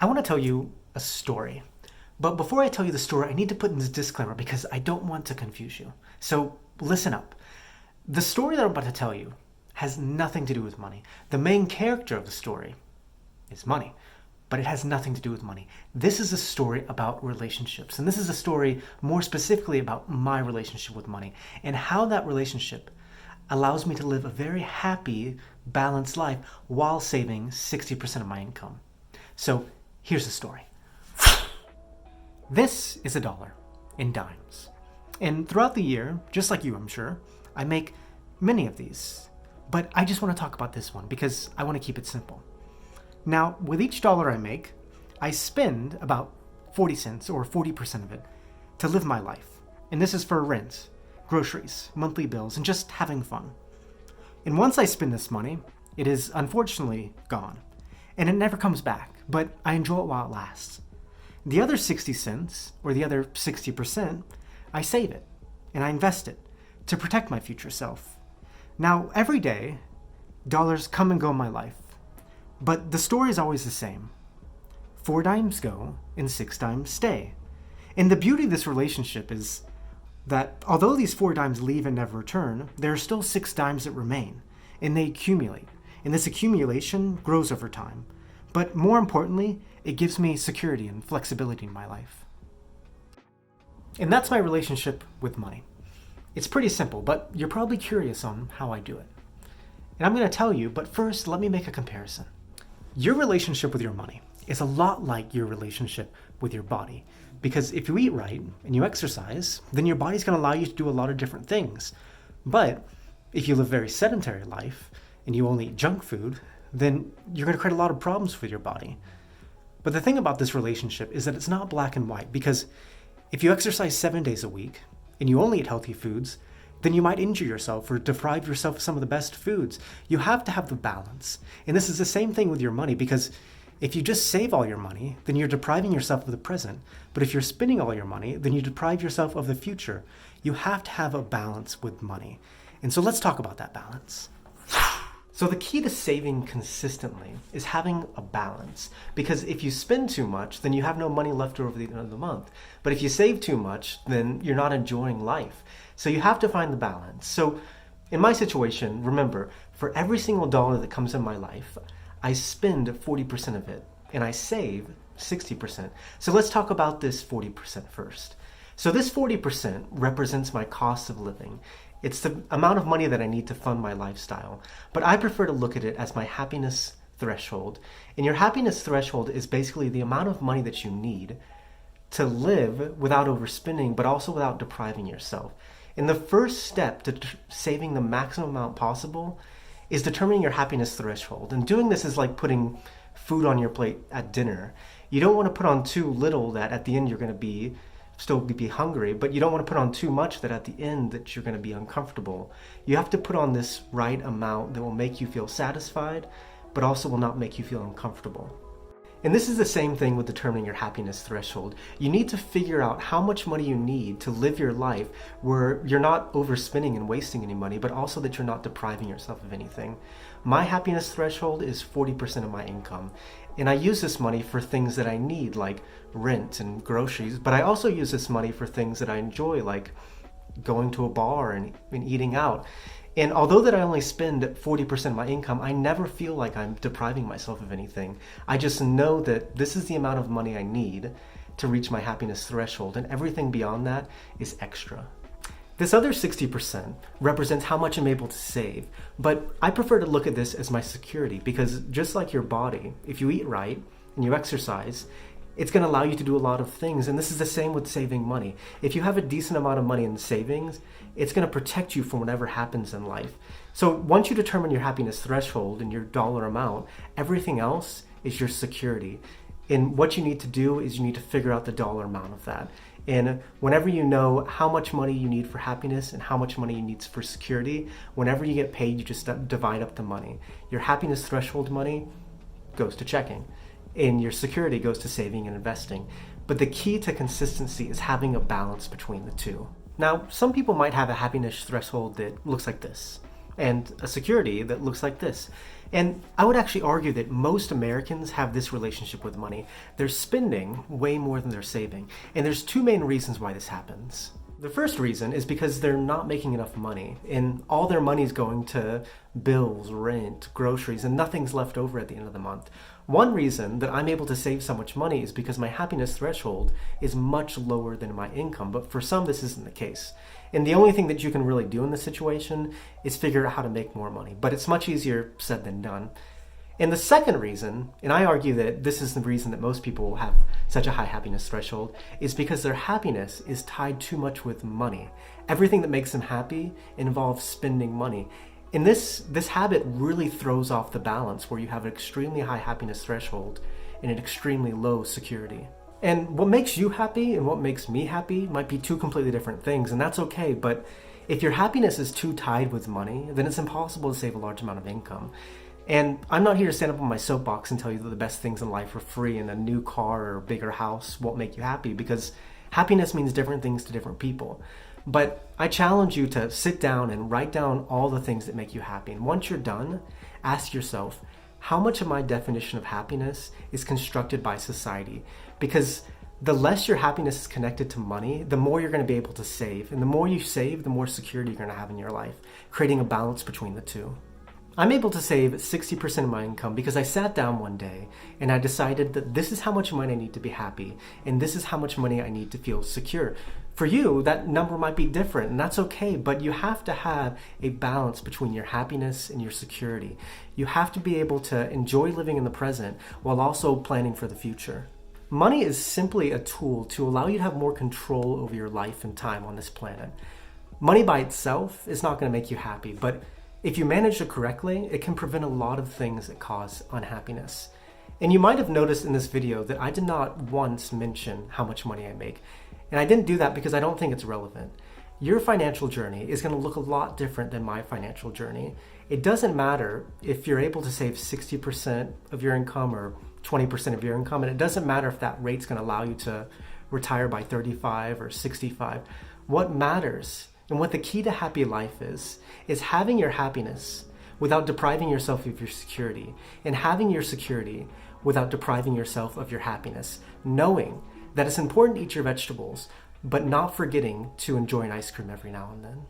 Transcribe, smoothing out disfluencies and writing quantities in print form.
I want to tell you a story. But before I tell you the story, I need to put in this disclaimer because I don't want to confuse you. So listen up. The story that I'm about to tell you has nothing to do with money. The main character of the story is money, but it has nothing to do with money. This is a story about relationships, and this is a story more specifically about my relationship with money and how that relationship allows me to live a very happy, balanced life while saving 60% of my income. So here's the story. This is $1 in dimes. And throughout the year, just like you, I'm sure, I make many of these. But I just want to talk about this one because I want to keep it simple. Now, with each dollar I make, I spend about 40 cents or 40% of it to live my life. And this is for rent, groceries, monthly bills, and just having fun. And once I spend this money, it is unfortunately gone. And it never comes back, but I enjoy it while it lasts. The other 60 cents, or the other 60%, I save it, and I invest it to protect my future self. Now, every day, dollars come and go in my life, but the story is always the same. 4 dimes go, and 6 dimes stay. And the beauty of this relationship is that although these 4 dimes leave and never return, there are still 6 dimes that remain, and they accumulate. And this accumulation grows over time. But more importantly, it gives me security and flexibility in my life. And that's my relationship with money. It's pretty simple, but you're probably curious on how I do it. And I'm going to tell you, but first, let me make a comparison. Your relationship with your money is a lot like your relationship with your body. Because if you eat right and you exercise, then your body's going to allow you to do a lot of different things. But if you live a very sedentary life and you only eat junk food, then you're going to create a lot of problems with your body. But the thing about this relationship is that it's not black and white, because if you exercise 7 days a week and you only eat healthy foods, then you might injure yourself or deprive yourself of some of the best foods. You have to have the balance. And this is the same thing with your money, because if you just save all your money, then you're depriving yourself of the present. But if you're spending all your money, then you deprive yourself of the future. You have to have a balance with money. And so let's talk about that balance. So the key to saving consistently is having a balance, because if you spend too much, then you have no money left over the end of the month. But if you save too much, then you're not enjoying life. So you have to find the balance. So in my situation, remember, for every single dollar that comes in my life, I spend 40% of it and I save 60%. So let's talk about this 40% first. So this 40% represents my cost of living. It's the amount of money that I need to fund my lifestyle. But I prefer to look at it as my happiness threshold. And your happiness threshold is basically the amount of money that you need to live without overspending, but also without depriving yourself. And the first step to saving the maximum amount possible is determining your happiness threshold. And doing this is like putting food on your plate at dinner. You don't want to put on too little that at the end you're going to still be hungry, but you don't want to put on too much that at the end that you're going to be uncomfortable. You have to put on this right amount that will make you feel satisfied, but also will not make you feel uncomfortable. And this is the same thing with determining your happiness threshold. You need to figure out how much money you need to live your life where you're not overspending and wasting any money, but also that you're not depriving yourself of anything. My happiness threshold is 40% of my income. And I use this money for things that I need, like rent and groceries, but I also use this money for things that I enjoy, like going to a bar and eating out. And although that I only spend 40% of my income, I never feel like I'm depriving myself of anything. I just know that this is the amount of money I need to reach my happiness threshold, and everything beyond that is extra. This other 60% represents how much I'm able to save, but I prefer to look at this as my security, because just like your body, if you eat right and you exercise, it's going to allow you to do a lot of things. And this is the same with saving money. If you have a decent amount of money in savings, it's going to protect you from whatever happens in life. So once you determine your happiness threshold and your dollar amount, everything else is your security. And what you need to do is you need to figure out the dollar amount of that. And whenever you know how much money you need for happiness and how much money you need for security, whenever you get paid, you just divide up the money. Your happiness threshold money goes to checking, and your security goes to saving and investing. But the key to consistency is having a balance between the two. Now, some people might have a happiness threshold that looks like this, and a security that looks like this. And I would actually argue that most Americans have this relationship with money. They're spending way more than they're saving. And there's two main reasons why this happens. The first reason is because they're not making enough money, and all their money is going to bills, rent, groceries, and nothing's left over at the end of the month. One reason that I'm able to save so much money is because my happiness threshold is much lower than my income, but for some this isn't the case. And the only thing that you can really do in this situation is figure out how to make more money, but it's much easier said than done. And the second reason, and I argue that this is the reason that most people have such a high happiness threshold, is because their happiness is tied too much with money. Everything that makes them happy involves spending money. And this habit really throws off the balance where you have an extremely high happiness threshold and an extremely low security. And what makes you happy and what makes me happy might be two completely different things, and that's okay, but if your happiness is too tied with money, then it's impossible to save a large amount of income. And I'm not here to stand up on my soapbox and tell you that the best things in life are free and a new car or a bigger house won't make you happy, because happiness means different things to different people. But I challenge you to sit down and write down all the things that make you happy. And once you're done, ask yourself, how much of my definition of happiness is constructed by society? Because the less your happiness is connected to money, the more you're going to be able to save. And the more you save, the more security you're going to have in your life, creating a balance between the two. I'm able to save 60% of my income because I sat down one day and I decided that this is how much money I need to be happy, and this is how much money I need to feel secure. For you, that number might be different, and that's okay, but you have to have a balance between your happiness and your security. You have to be able to enjoy living in the present while also planning for the future. Money is simply a tool to allow you to have more control over your life and time on this planet. Money by itself is not going to make you happy, but if you manage it correctly, it can prevent a lot of things that cause unhappiness. And you might have noticed in this video that I did not once mention how much money I make. And I didn't do that because I don't think it's relevant. Your financial journey is going to look a lot different than my financial journey. It doesn't matter if you're able to save 60% of your income or 20% of your income, and it doesn't matter if that rate's going to allow you to retire by 35 or 65. What matters and what the key to happy life is having your happiness without depriving yourself of your security, and having your security without depriving yourself of your happiness, knowing that it's important to eat your vegetables, but not forgetting to enjoy an ice cream every now and then.